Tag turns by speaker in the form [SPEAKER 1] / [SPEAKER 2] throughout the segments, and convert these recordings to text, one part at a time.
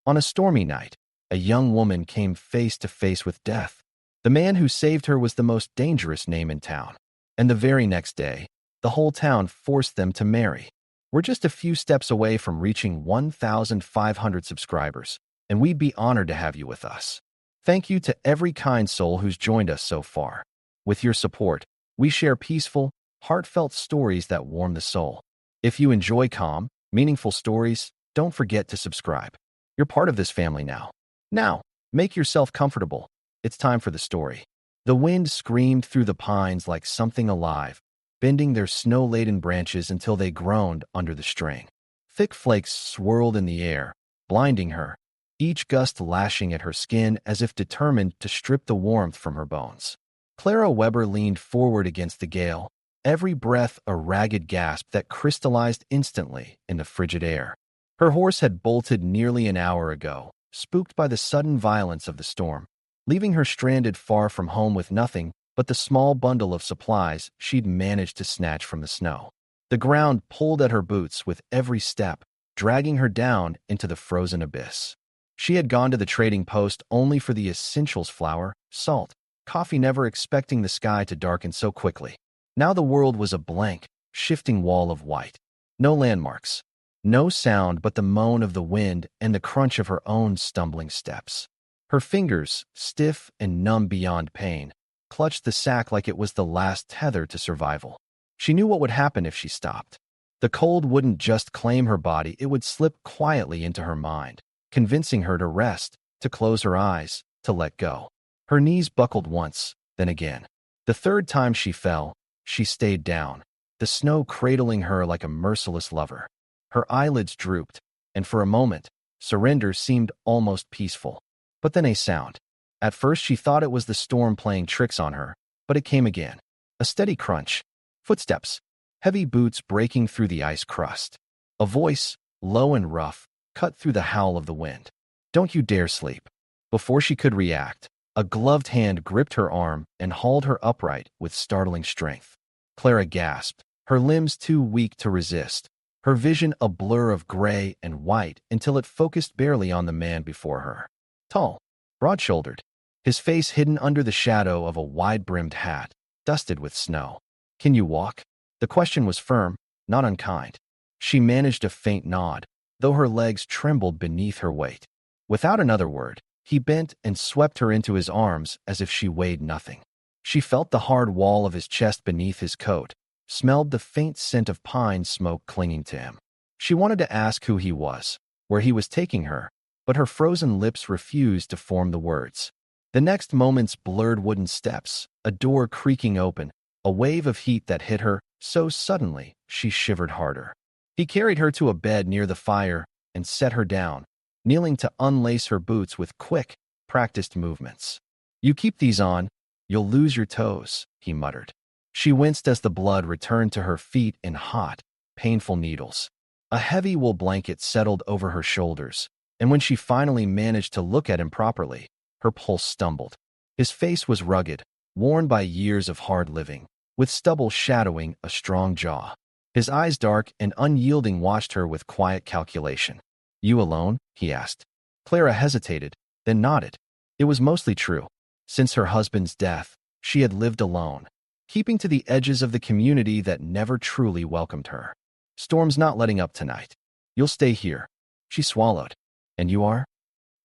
[SPEAKER 1] On a stormy night, a young woman came face to face with death. The man who saved her was the most dangerous name in town. And the very next day, the whole town forced them to marry. We're just a few steps away from reaching 1,500 subscribers, and we'd be honored to have you with us. Thank you to every kind soul who's joined us so far. With your support, we share peaceful, heartfelt stories that warm the soul. If you enjoy calm, meaningful stories, don't forget to subscribe. You're part of this family now. Now, make yourself comfortable. It's time for the story. The wind screamed through the pines like something alive, bending their snow-laden branches until they groaned under the strain. Thick flakes swirled in the air, blinding her, each gust lashing at her skin as if determined to strip the warmth from her bones. Clara Weber leaned forward against the gale, every breath a ragged gasp that crystallized instantly in the frigid air. Her horse had bolted nearly an hour ago, spooked by the sudden violence of the storm, leaving her stranded far from home with nothing but the small bundle of supplies she'd managed to snatch from the snow. The ground pulled at her boots with every step, dragging her down into the frozen abyss. She had gone to the trading post only for the essentials: flour, salt, coffee, never expecting the sky to darken so quickly. Now the world was a blank, shifting wall of white. No landmarks, no sound but the moan of the wind and the crunch of her own stumbling steps. Her fingers, stiff and numb beyond pain, clutched the sack like it was the last tether to survival. She knew what would happen if she stopped. The cold wouldn't just claim her body, it would slip quietly into her mind, convincing her to rest, to close her eyes, to let go. Her knees buckled once, then again. The third time she fell, she stayed down, the snow cradling her like a merciless lover. Her eyelids drooped, and for a moment, surrender seemed almost peaceful. But then a sound. At first she thought it was the storm playing tricks on her, but it came again. A steady crunch. Footsteps. Heavy boots breaking through the ice crust. A voice, low and rough, cut through the howl of the wind. "Don't you dare sleep." Before she could react, a gloved hand gripped her arm and hauled her upright with startling strength. Clara gasped, her limbs too weak to resist, her vision a blur of gray and white until it focused barely on the man before her. Tall, broad-shouldered, his face hidden under the shadow of a wide-brimmed hat, dusted with snow. "Can you walk?" The question was firm, not unkind. She managed a faint nod, though her legs trembled beneath her weight. Without another word, he bent and swept her into his arms as if she weighed nothing. She felt the hard wall of his chest beneath his coat, smelled the faint scent of pine smoke clinging to him. She wanted to ask who he was, where he was taking her, but her frozen lips refused to form the words. The next moment's blurred wooden steps, a door creaking open, a wave of heat that hit her so suddenly she shivered harder. He carried her to a bed near the fire and set her down, kneeling to unlace her boots with quick, practiced movements. "You keep these on, you'll lose your toes," he muttered. She winced as the blood returned to her feet in hot, painful needles. A heavy wool blanket settled over her shoulders, and when she finally managed to look at him properly, her pulse stumbled. His face was rugged, worn by years of hard living, with stubble shadowing a strong jaw. His eyes, dark and unyielding, watched her with quiet calculation. "You alone?" he asked. Clara hesitated, then nodded. It was mostly true. Since her husband's death, she had lived alone, keeping to the edges of the community that never truly welcomed her. "Storm's not letting up tonight. You'll stay here." She swallowed. "And you are?"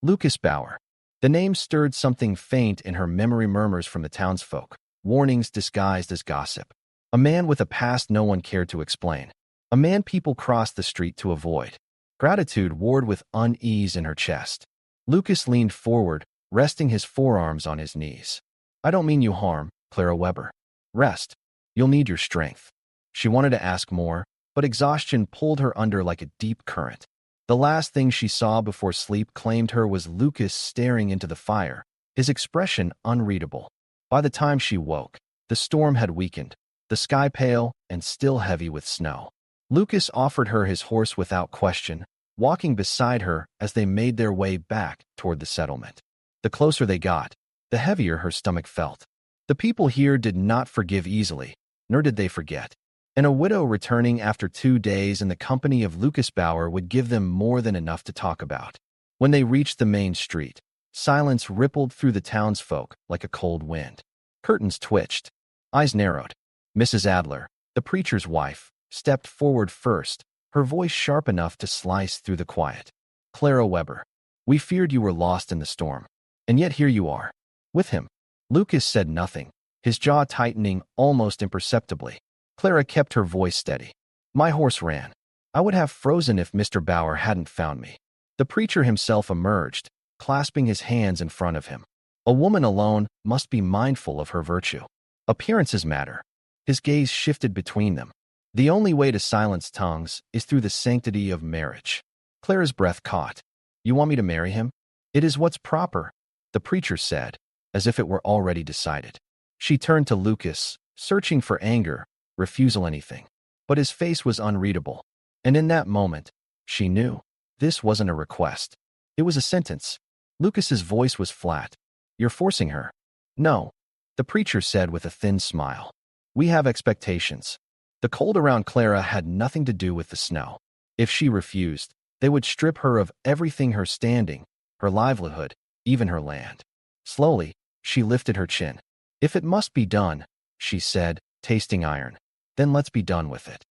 [SPEAKER 1] "Lucas Bauer." The name stirred something faint in her memory, murmurs from the townsfolk, warnings disguised as gossip. A man with a past no one cared to explain. A man people crossed the street to avoid. Gratitude warred with unease in her chest. Lucas leaned forward, resting his forearms on his knees. "I don't mean you harm, Clara Weber. Rest. You'll need your strength." She wanted to ask more, but exhaustion pulled her under like a deep current. The last thing she saw before sleep claimed her was Lucas staring into the fire, his expression unreadable. By the time she woke, the storm had weakened, the sky pale and still heavy with snow. Lucas offered her his horse without question, walking beside her as they made their way back toward the settlement. The closer they got, the heavier her stomach felt. The people here did not forgive easily, nor did they forget. And a widow returning after 2 days in the company of Lucas Bauer would give them more than enough to talk about. When they reached the main street, silence rippled through the townsfolk like a cold wind. Curtains twitched. Eyes narrowed. Mrs. Adler, the preacher's wife, stepped forward first, her voice sharp enough to slice through the quiet. Clara Weber, we feared you were lost in the storm. And yet here you are. With him. Lucas said nothing, his jaw tightening almost imperceptibly. Clara kept her voice steady. My horse ran. I would have frozen if Mr. Bauer hadn't found me. The preacher himself emerged, clasping his hands in front of him. A woman alone must be mindful of her virtue. Appearances matter. His gaze shifted between them. The only way to silence tongues is through the sanctity of marriage. Clara's breath caught. You want me to marry him? It is what's proper, the preacher said, as if it were already decided. She turned to Lucas, searching for anger, refusal, anything. But his face was unreadable. And in that moment, she knew. This wasn't a request. It was a sentence. Lucas's voice was flat. You're forcing her. No, the preacher said with a thin smile. We have expectations. The cold around Clara had nothing to do with the snow. If she refused, they would strip her of everything, her standing, her livelihood, even her land. Slowly, she lifted her chin. If it must be done, she said, tasting iron, then let's be done with it.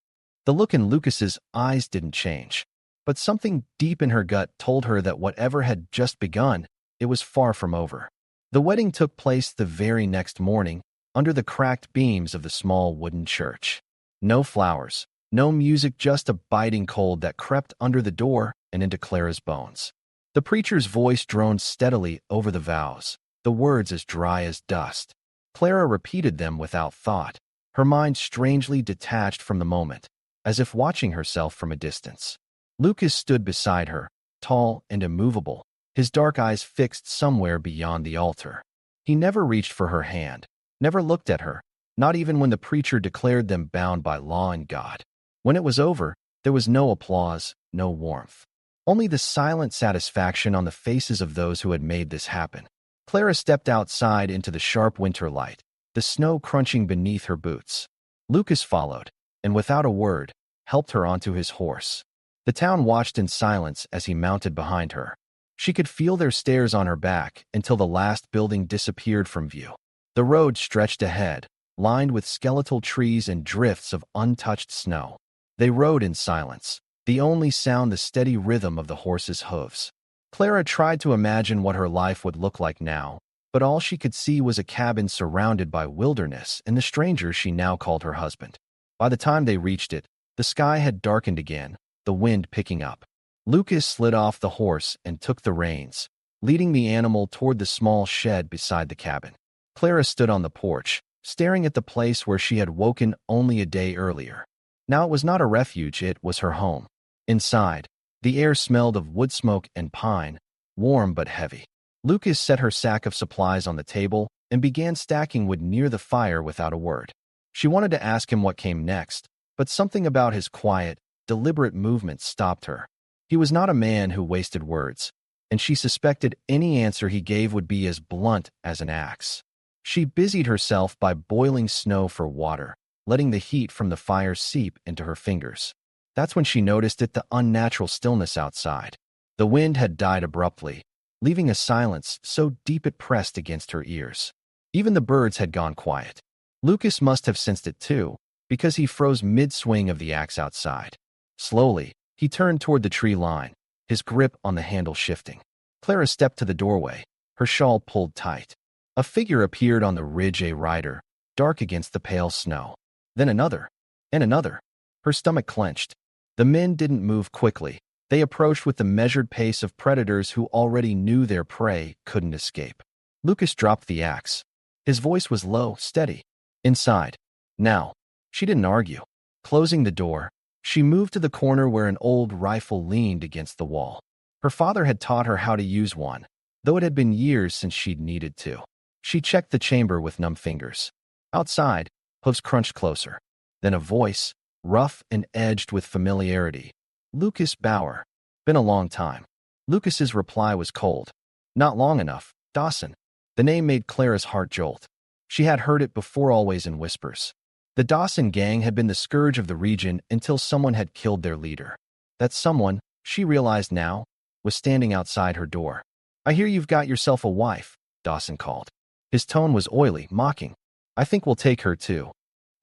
[SPEAKER 1] The look in Lucas's eyes didn't change, but something deep in her gut told her that whatever had just begun, it was far from over. The wedding took place the very next morning, under the cracked beams of the small wooden church. No flowers, no music, just a biting cold that crept under the door and into Clara's bones. The preacher's voice droned steadily over the vows, the words as dry as dust. Clara repeated them without thought, her mind strangely detached from the moment, as if watching herself from a distance. Lucas stood beside her, tall and immovable, his dark eyes fixed somewhere beyond the altar. He never reached for her hand, never looked at her, not even when the preacher declared them bound by law and God. When it was over, there was no applause, no warmth. Only the silent satisfaction on the faces of those who had made this happen. Clara stepped outside into the sharp winter light, the snow crunching beneath her boots. Lucas followed, and without a word, helped her onto his horse. The town watched in silence as he mounted behind her. She could feel their stares on her back until the last building disappeared from view. The road stretched ahead, lined with skeletal trees and drifts of untouched snow. They rode in silence, the only sound the steady rhythm of the horse's hooves. Clara tried to imagine what her life would look like now, but all she could see was a cabin surrounded by wilderness and the stranger she now called her husband. By the time they reached it, the sky had darkened again, the wind picking up. Lucas slid off the horse and took the reins, leading the animal toward the small shed beside the cabin. Clara stood on the porch, staring at the place where she had woken only a day earlier. Now it was not a refuge, it was her home. Inside, the air smelled of wood smoke and pine, warm but heavy. Lucas set her sack of supplies on the table and began stacking wood near the fire without a word. She wanted to ask him what came next, but something about his quiet, deliberate movements stopped her. He was not a man who wasted words, and she suspected any answer he gave would be as blunt as an axe. She busied herself by boiling snow for water, letting the heat from the fire seep into her fingers. That's when she noticed the unnatural stillness outside. The wind had died abruptly, leaving a silence so deep it pressed against her ears. Even the birds had gone quiet. Lucas must have sensed it too, because he froze mid-swing of the axe outside. Slowly, he turned toward the tree line, his grip on the handle shifting. Clara stepped to the doorway, her shawl pulled tight. A figure appeared on the ridge, a rider, dark against the pale snow. Then another, and another. Her stomach clenched. The men didn't move quickly. They approached with the measured pace of predators who already knew their prey couldn't escape. Lucas dropped the axe. His voice was low, steady. Inside. Now. She didn't argue. Closing the door, she moved to the corner where an old rifle leaned against the wall. Her father had taught her how to use one, though it had been years since she'd needed to. She checked the chamber with numb fingers. Outside, hooves crunched closer. Then a voice, rough and edged with familiarity. Lucas Bauer. Been a long time. Lucas's reply was cold. Not long enough, Dawson. The name made Clara's heart jolt. She had heard it before, always in whispers. The Dawson gang had been the scourge of the region until someone had killed their leader. That someone, she realized now, was standing outside her door. "I hear you've got yourself a wife," Dawson called. His tone was oily, mocking. "I think we'll take her too."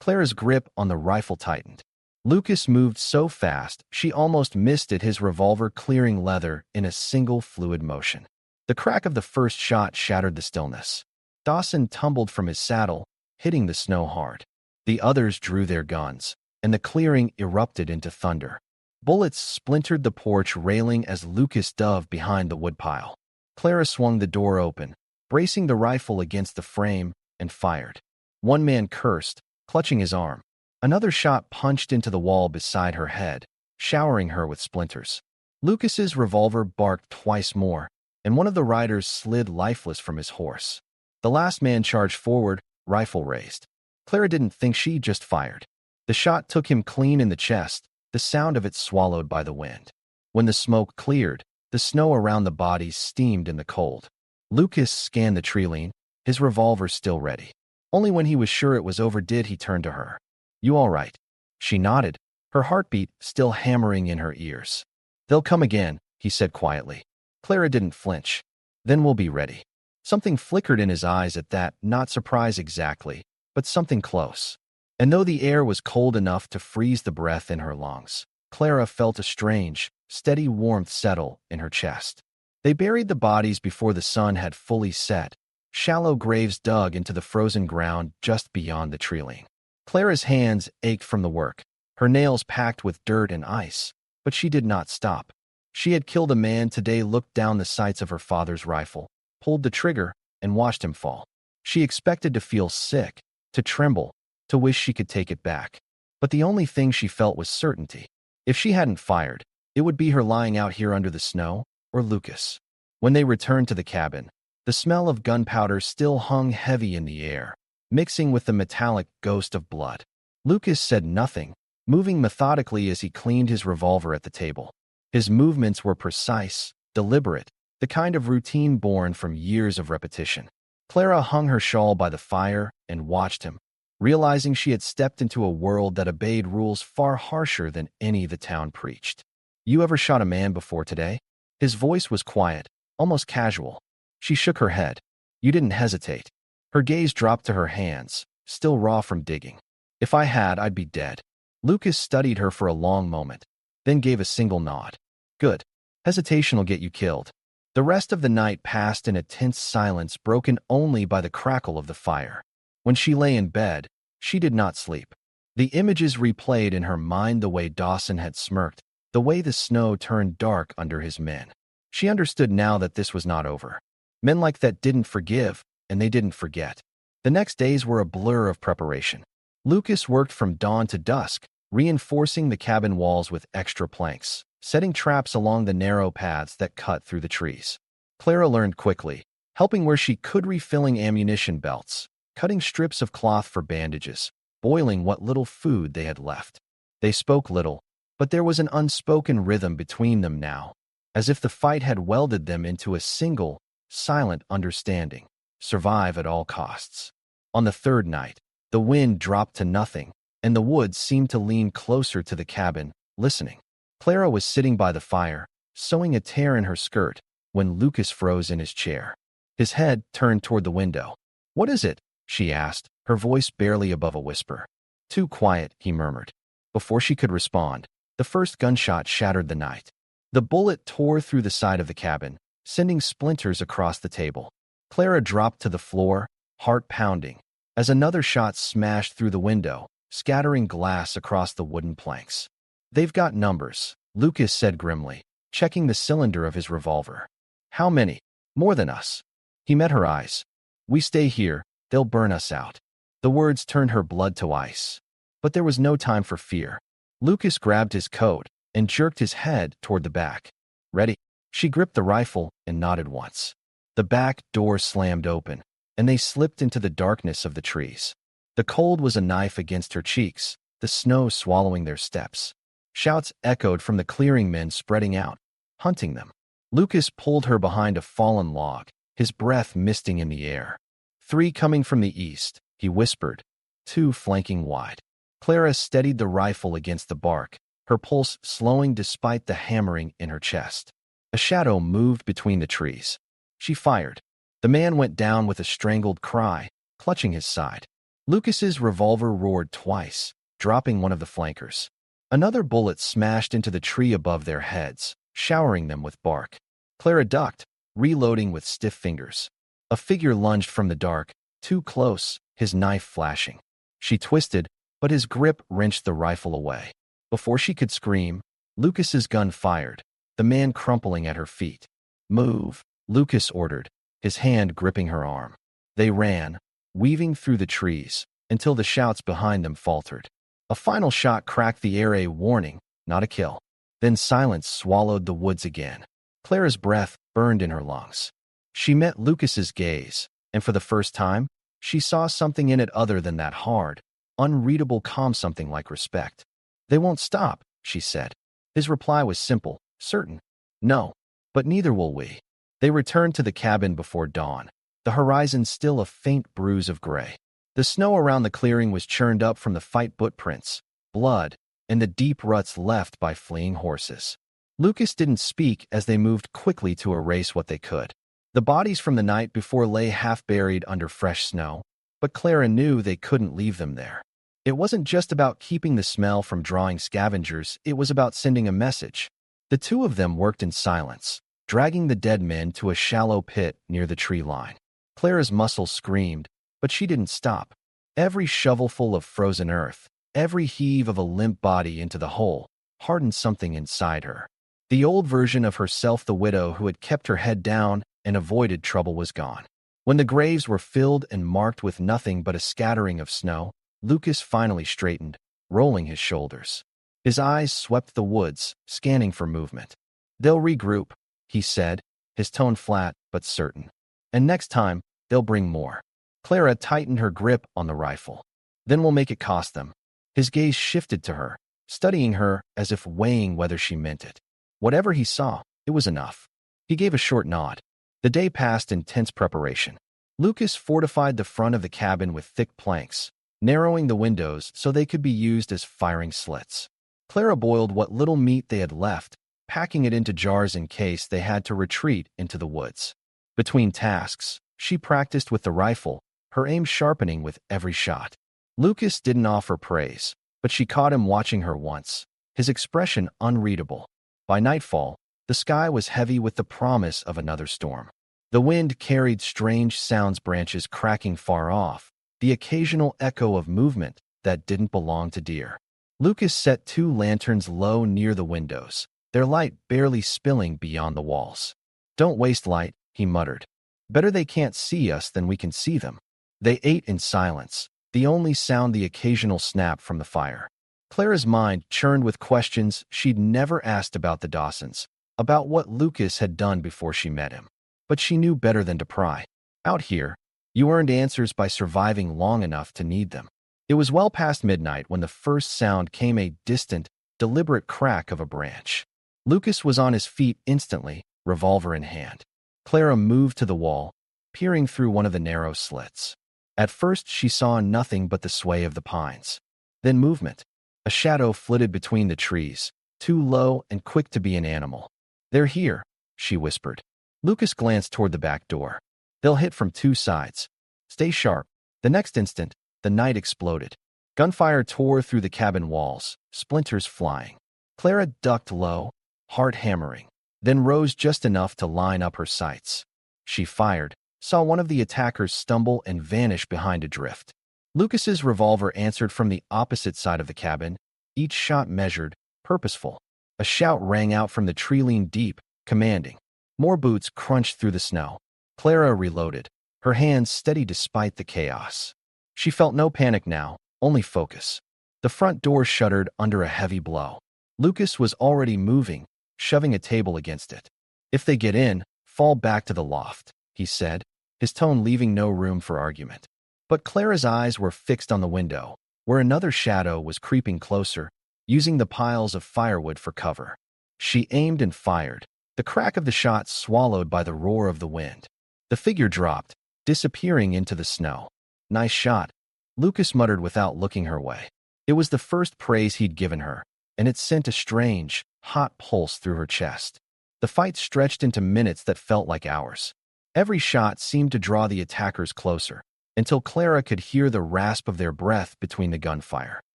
[SPEAKER 1] Clara's grip on the rifle tightened. Lucas moved so fast, she almost missed it, his revolver clearing leather in a single fluid motion. The crack of the first shot shattered the stillness. Dawson tumbled from his saddle, hitting the snow hard. The others drew their guns, and the clearing erupted into thunder. Bullets splintered the porch railing as Lucas dove behind the woodpile. Clara swung the door open, bracing the rifle against the frame, and fired. One man cursed, clutching his arm. Another shot punched into the wall beside her head, showering her with splinters. Lucas's revolver barked twice more, and one of the riders slid lifeless from his horse. The last man charged forward, rifle raised. Clara didn't think she just fired. The shot took him clean in the chest, the sound of it swallowed by the wind. When the smoke cleared, the snow around the bodies steamed in the cold. Lucas scanned the tree-line, his revolver still ready. Only when he was sure it was over did he turn to her. "You all right?" She nodded, her heartbeat still hammering in her ears. "They'll come again," he said quietly. Clara didn't flinch. "Then we'll be ready." Something flickered in his eyes at that, not surprise exactly, but something close. And though the air was cold enough to freeze the breath in her lungs, Clara felt a strange, steady warmth settle in her chest. They buried the bodies before the sun had fully set, shallow graves dug into the frozen ground just beyond the tree-line. Clara's hands ached from the work, her nails packed with dirt and ice, but she did not stop. She had killed a man today, looked down the sights of her father's rifle, pulled the trigger, and watched him fall. She expected to feel sick, to tremble, to wish she could take it back. But the only thing she felt was certainty. If she hadn't fired, it would be her lying out here under the snow, or Lucas. When they returned to the cabin, the smell of gunpowder still hung heavy in the air, mixing with the metallic ghost of blood. Lucas said nothing, moving methodically as he cleaned his revolver at the table. His movements were precise, deliberate, the kind of routine born from years of repetition. Clara hung her shawl by the fire and watched him, realizing she had stepped into a world that obeyed rules far harsher than any the town preached. "You ever shot a man before today?" His voice was quiet, almost casual. She shook her head. "You didn't hesitate." Her gaze dropped to her hands, still raw from digging. "If I had, I'd be dead." Lucas studied her for a long moment, then gave a single nod. "Good. Hesitation'll get you killed." The rest of the night passed in a tense silence broken only by the crackle of the fire. When she lay in bed, she did not sleep. The images replayed in her mind, the way Dawson had smirked, the way the snow turned dark under his men. She understood now that this was not over. Men like that didn't forgive, and they didn't forget. The next days were a blur of preparation. Lucas worked from dawn to dusk, reinforcing the cabin walls with extra planks, setting traps along the narrow paths that cut through the trees. Clara learned quickly, helping where she could, refilling ammunition belts, cutting strips of cloth for bandages, boiling what little food they had left. They spoke little, but there was an unspoken rhythm between them now, as if the fight had welded them into a single, silent understanding: survive at all costs. On the third night, the wind dropped to nothing, and the woods seemed to lean closer to the cabin, listening. Clara was sitting by the fire, sewing a tear in her skirt, when Lucas froze in his chair. His head turned toward the window. "What is it?" she asked, her voice barely above a whisper. "Too quiet," he murmured. Before she could respond, the first gunshot shattered the night. The bullet tore through the side of the cabin, sending splinters across the table. Clara dropped to the floor, heart pounding, as another shot smashed through the window, scattering glass across the wooden planks. "They've got numbers," Lucas said grimly, checking the cylinder of his revolver. "How many?" "More than us." He met her eyes. "We stay here, they'll burn us out." The words turned her blood to ice. But there was no time for fear. Lucas grabbed his coat and jerked his head toward the back. "Ready?" She gripped the rifle and nodded once. The back door slammed open, and they slipped into the darkness of the trees. The cold was a knife against her cheeks, the snow swallowing their steps. Shouts echoed from the clearing men spreading out, hunting them. Lucas pulled her behind a fallen log, his breath misting in the air. "3 coming from the east," he whispered, 2 flanking wide. Clara steadied the rifle against the bark, her pulse slowing despite the hammering in her chest. A shadow moved between the trees. She fired. The man went down with a strangled cry, clutching his side. Lucas's revolver roared twice, dropping one of the flankers. Another bullet smashed into the tree above their heads, showering them with bark. Clara ducked, reloading with stiff fingers. A figure lunged from the dark, too close, his knife flashing. She twisted, but his grip wrenched the rifle away. Before she could scream, Lucas's gun fired, the man crumpling at her feet. "Move," Lucas ordered, his hand gripping her arm. They ran, weaving through the trees, until the shouts behind them faltered. A final shot cracked the air, a warning, not a kill. Then silence swallowed the woods again. Clara's breath burned in her lungs. She met Lucas's gaze, and for the first time, she saw something in it other than that hard, unreadable calm, something like respect. "They won't stop," she said. His reply was simple, certain. "No, but neither will we." They returned to the cabin before dawn, the horizon still a faint bruise of gray. The snow around the clearing was churned up from the fight footprints, blood, and the deep ruts left by fleeing horses. Lucas didn't speak as they moved quickly to erase what they could. The bodies from the night before lay half buried under fresh snow, but Clara knew they couldn't leave them there. It wasn't just about keeping the smell from drawing scavengers, it was about sending a message. The two of them worked in silence, dragging the dead men to a shallow pit near the tree line. Clara's muscles screamed, but she didn't stop. Every shovelful of frozen earth, every heave of a limp body into the hole, hardened something inside her. The old version of herself, the widow who had kept her head down and avoided trouble, was gone. When the graves were filled and marked with nothing but a scattering of snow, Lucas finally straightened, rolling his shoulders. His eyes swept the woods, scanning for movement. "They'll regroup," he said, his tone flat but certain. "And next time, they'll bring more." Clara tightened her grip on the rifle. "Then we'll make it cost them." His gaze shifted to her, studying her as if weighing whether she meant it. Whatever he saw, it was enough. He gave a short nod. The day passed in tense preparation. Lucas fortified the front of the cabin with thick planks, narrowing the windows so they could be used as firing slits. Clara boiled what little meat they had left, packing it into jars in case they had to retreat into the woods. Between tasks, she practiced with the rifle, her aim sharpening with every shot. Lucas didn't offer praise, but she caught him watching her once, his expression unreadable. By nightfall, the sky was heavy with the promise of another storm. The wind carried strange sounds, branches cracking far off, the occasional echo of movement that didn't belong to deer. Lucas set 2 lanterns low near the windows, their light barely spilling beyond the walls. "Don't waste light," he muttered. "Better they can't see us than we can see them." They ate in silence, the only sound the occasional snap from the fire. Clara's mind churned with questions she'd never asked about the Dawsons, about what Lucas had done before she met him. But she knew better than to pry. Out here, you earned answers by surviving long enough to need them. It was well past midnight when the first sound came, a distant, deliberate crack of a branch. Lucas was on his feet instantly, revolver in hand. Clara moved to the wall, peering through one of the narrow slits. At first, she saw nothing but the sway of the pines. Then movement. A shadow flitted between the trees, too low and quick to be an animal. "They're here," she whispered. Lucas glanced toward the back door. "They'll hit from 2 sides. Stay sharp." The next instant, the night exploded. Gunfire tore through the cabin walls, splinters flying. Clara ducked low, heart hammering, then rose just enough to line up her sights. She fired, saw one of the attackers stumble and vanish behind a drift. Lucas's revolver answered from the opposite side of the cabin, each shot measured, purposeful. A shout rang out from the tree, leaned deep, commanding. More boots crunched through the snow. Clara reloaded, her hands steady despite the chaos. She felt no panic now, only focus. The front door shuddered under a heavy blow. Lucas was already moving, shoving a table against it. "If they get in, fall back to the loft," he said, his tone leaving no room for argument. But Clara's eyes were fixed on the window, where another shadow was creeping closer, using the piles of firewood for cover. She aimed and fired, the crack of the shot swallowed by the roar of the wind. The figure dropped, disappearing into the snow. "Nice shot," Lucas muttered without looking her way. It was the first praise he'd given her, and it sent a strange, hot pulse through her chest. The fight stretched into minutes that felt like hours. Every shot seemed to draw the attackers closer, until Clara could hear the rasp of their breath between the gunfire.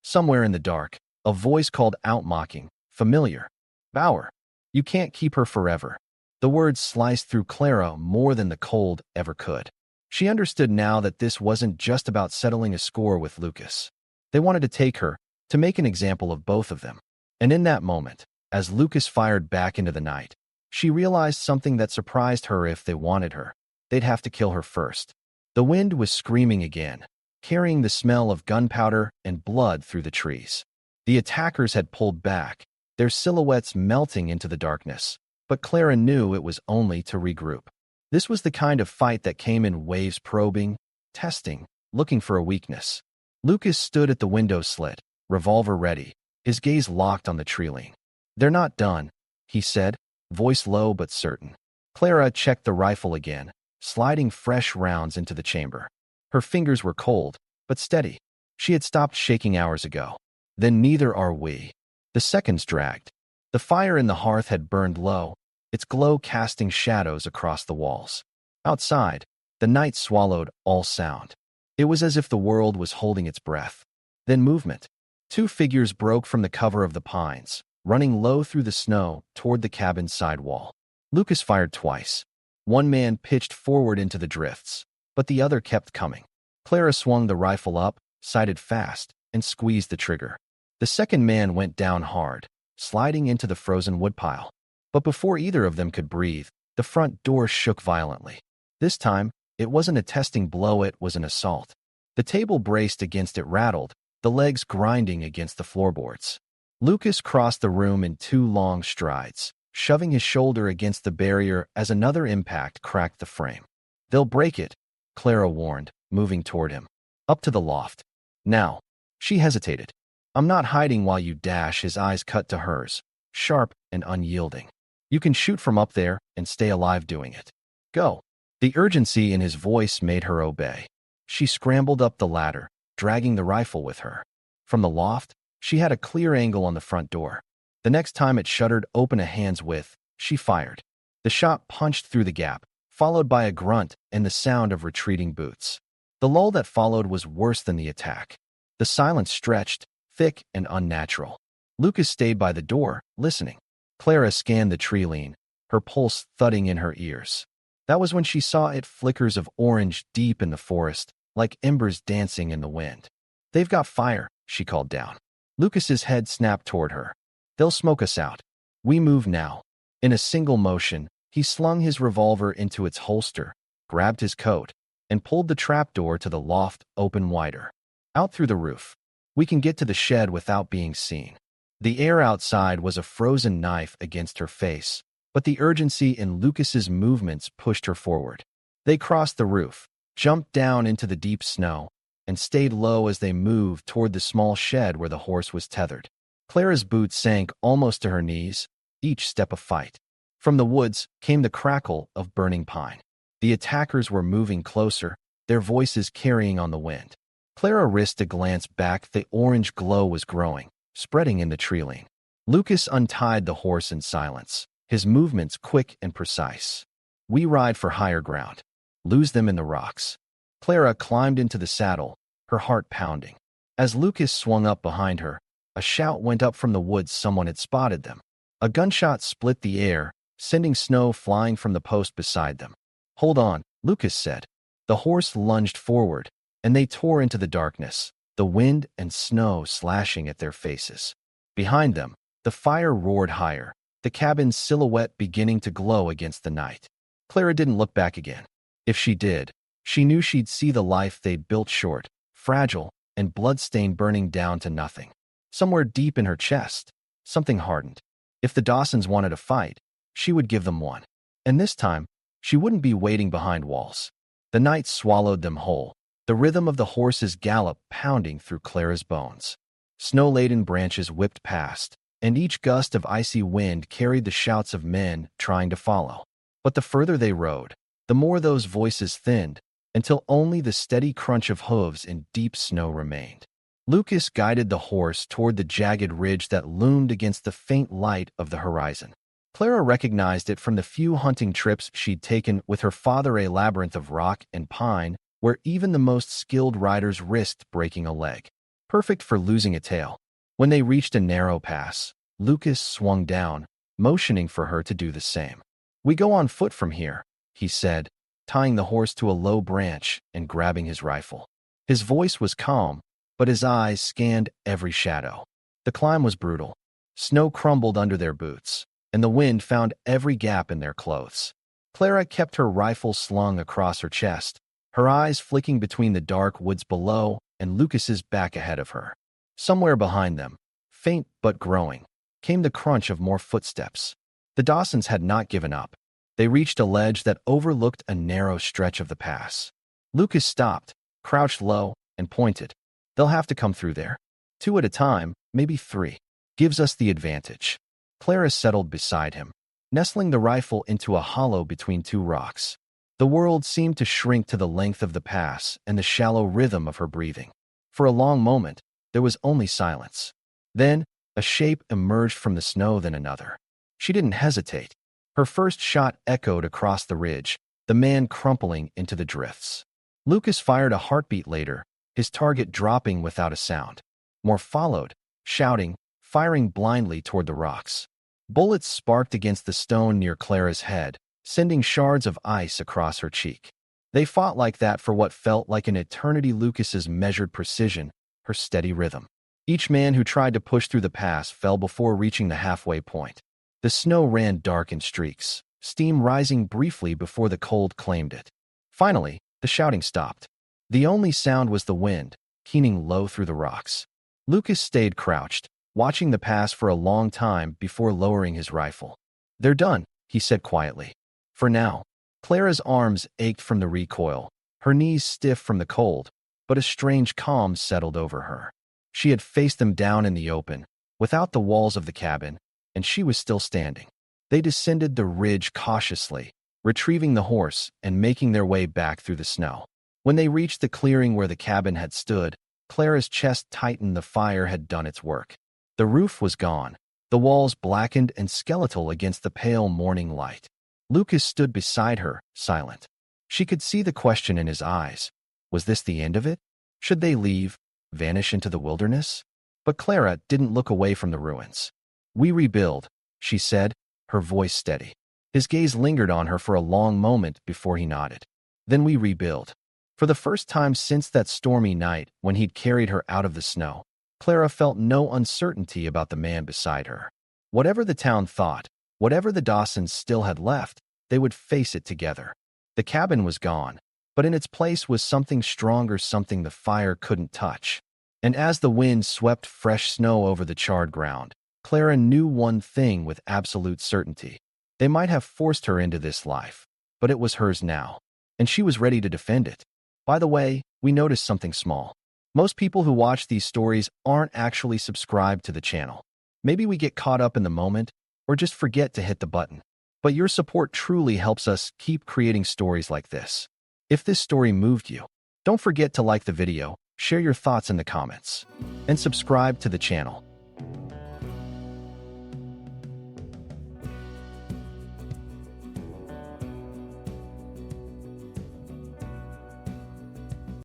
[SPEAKER 1] Somewhere in the dark, a voice called out, mocking, familiar. Bauer, you can't keep her forever. The words sliced through Clara more than the cold ever could. She understood now that this wasn't just about settling a score with Lucas. They wanted to take her, to make an example of both of them. And in that moment, as Lucas fired back into the night, she realized something that surprised her. If they wanted her, they'd have to kill her first. The wind was screaming again, carrying the smell of gunpowder and blood through the trees. The attackers had pulled back, their silhouettes melting into the darkness, but Clara knew it was only to regroup. This was the kind of fight that came in waves, probing, testing, looking for a weakness. Lucas stood at the window slit, revolver ready, his gaze locked on the tree-line. They're not done, he said, voice low but certain. Clara checked the rifle again, sliding fresh rounds into the chamber. Her fingers were cold, but steady. She had stopped shaking hours ago. Then neither are we. The seconds dragged. The fire in the hearth had burned low, its glow casting shadows across the walls. Outside, the night swallowed all sound. It was as if the world was holding its breath. Then movement. Two figures broke from the cover of the pines, running low through the snow toward the cabin's side wall. Lucas fired twice. One man pitched forward into the drifts, but the other kept coming. Clara swung the rifle up, sighted fast, and squeezed the trigger. The second man went down hard, sliding into the frozen woodpile. But before either of them could breathe, the front door shook violently. This time, it wasn't a testing blow, it was an assault. The table braced against it, rattled, the legs grinding against the floorboards. Lucas crossed the room in two long strides, shoving his shoulder against the barrier as another impact cracked the frame. They'll break it, Clara warned, moving toward him. Up to the loft. Now. She hesitated. I'm not hiding while you dash. His eyes cut to hers, sharp and unyielding. You can shoot from up there and stay alive doing it. Go. The urgency in his voice made her obey. She scrambled up the ladder, dragging the rifle with her. From the loft, she had a clear angle on the front door. The next time it shuttered open a hand's width, she fired. The shot punched through the gap, followed by a grunt and the sound of retreating boots. The lull that followed was worse than the attack. The silence stretched, thick and unnatural. Lucas stayed by the door, listening. Clara scanned the tree-line, her pulse thudding in her ears. That was when she saw it flickers of orange deep in the forest, like embers dancing in the wind. They've got fire, she called down. Lucas's head snapped toward her. They'll smoke us out. We move now. In a single motion, he slung his revolver into its holster, grabbed his coat, and pulled the trapdoor to the loft open wider. Out through the roof. We can get to the shed without being seen. The air outside was a frozen knife against her face, but the urgency in Lucas's movements pushed her forward. They crossed the roof, jumped down into the deep snow, and stayed low as they moved toward the small shed where the horse was tethered. Clara's boots sank almost to her knees, each step a fight. From the woods came the crackle of burning pine. The attackers were moving closer, their voices carrying on the wind. Clara risked a glance back. The orange glow was growing, spreading in the tree-line. Lucas untied the horse in silence, his movements quick and precise. We ride for higher ground. Lose them in the rocks. Clara climbed into the saddle, her heart pounding. As Lucas swung up behind her, a shout went up from the woods. Someone had spotted them. A gunshot split the air, sending snow flying from the post beside them. Hold on, Lucas said. The horse lunged forward, and they tore into the darkness, the wind and snow slashing at their faces. Behind them, the fire roared higher, the cabin's silhouette beginning to glow against the night. Clara didn't look back again. If she did, she knew she'd see the life they'd built short, fragile, and bloodstained, burning down to nothing. Somewhere deep in her chest, something hardened. If the Dawsons wanted a fight, she would give them one. And this time, she wouldn't be waiting behind walls. The night swallowed them whole, the rhythm of the horse's gallop pounding through Clara's bones. Snow-laden branches whipped past, and each gust of icy wind carried the shouts of men trying to follow. But the further they rode, the more those voices thinned, until only the steady crunch of hooves in deep snow remained. Lucas guided the horse toward the jagged ridge that loomed against the faint light of the horizon. Clara recognized it from the few hunting trips she'd taken with her father, a labyrinth of rock and pine where even the most skilled riders risked breaking a leg. Perfect for losing a tail. When they reached a narrow pass, Lucas swung down, motioning for her to do the same. "We go on foot from here," he said, tying the horse to a low branch and grabbing his rifle. His voice was calm, but his eyes scanned every shadow. The climb was brutal. Snow crumbled under their boots, and the wind found every gap in their clothes. Clara kept her rifle slung across her chest, her eyes flicking between the dark woods below and Lucas's back ahead of her. Somewhere behind them, faint but growing, came the crunch of more footsteps. The Dawsons had not given up. They reached a ledge that overlooked a narrow stretch of the pass. Lucas stopped, crouched low, and pointed. "They'll have to come through there. 2 at a time, maybe 3. Gives us the advantage." Clara settled beside him, nestling the rifle into a hollow between 2 rocks. The world seemed to shrink to the length of the pass and the shallow rhythm of her breathing. For a long moment, there was only silence. Then, a shape emerged from the snow, then another. She didn't hesitate. Her first shot echoed across the ridge, the man crumpling into the drifts. Lucas fired a heartbeat later, his target dropping without a sound. More followed, shouting, firing blindly toward the rocks. Bullets sparked against the stone near Clara's head, sending shards of ice across her cheek. They fought like that for what felt like an eternity. Lucas's measured precision, her steady rhythm. Each man who tried to push through the pass fell before reaching the halfway point. The snow ran dark in streaks, steam rising briefly before the cold claimed it. Finally, the shouting stopped. The only sound was the wind, keening low through the rocks. Lucas stayed crouched, watching the pass for a long time before lowering his rifle. "They're done," he said quietly. "For now." Clara's arms ached from the recoil, her knees stiff from the cold, but a strange calm settled over her. She had faced them down in the open, without the walls of the cabin, and she was still standing. They descended the ridge cautiously, retrieving the horse and making their way back through the snow. When they reached the clearing where the cabin had stood, Clara's chest tightened. The fire had done its work. The roof was gone, the walls blackened and skeletal against the pale morning light. Lucas stood beside her, silent. She could see the question in his eyes. Was this the end of it? Should they leave, vanish into the wilderness? But Clara didn't look away from the ruins. "We rebuild," she said, her voice steady. His gaze lingered on her for a long moment before he nodded. "Then we rebuild." For the first time since that stormy night when he'd carried her out of the snow, Clara felt no uncertainty about the man beside her. Whatever the town thought, whatever the Dawsons still had left, they would face it together. The cabin was gone, but in its place was something stronger, something the fire couldn't touch. And as the wind swept fresh snow over the charred ground, Clara knew one thing with absolute certainty. They might have forced her into this life, but it was hers now, and she was ready to defend it. By the way, we noticed something small. Most people who watch these stories aren't actually subscribed to the channel. Maybe we get caught up in the moment, or just forget to hit the button. But your support truly helps us keep creating stories like this. If this story moved you, don't forget to like the video, share your thoughts in the comments, and subscribe to the channel.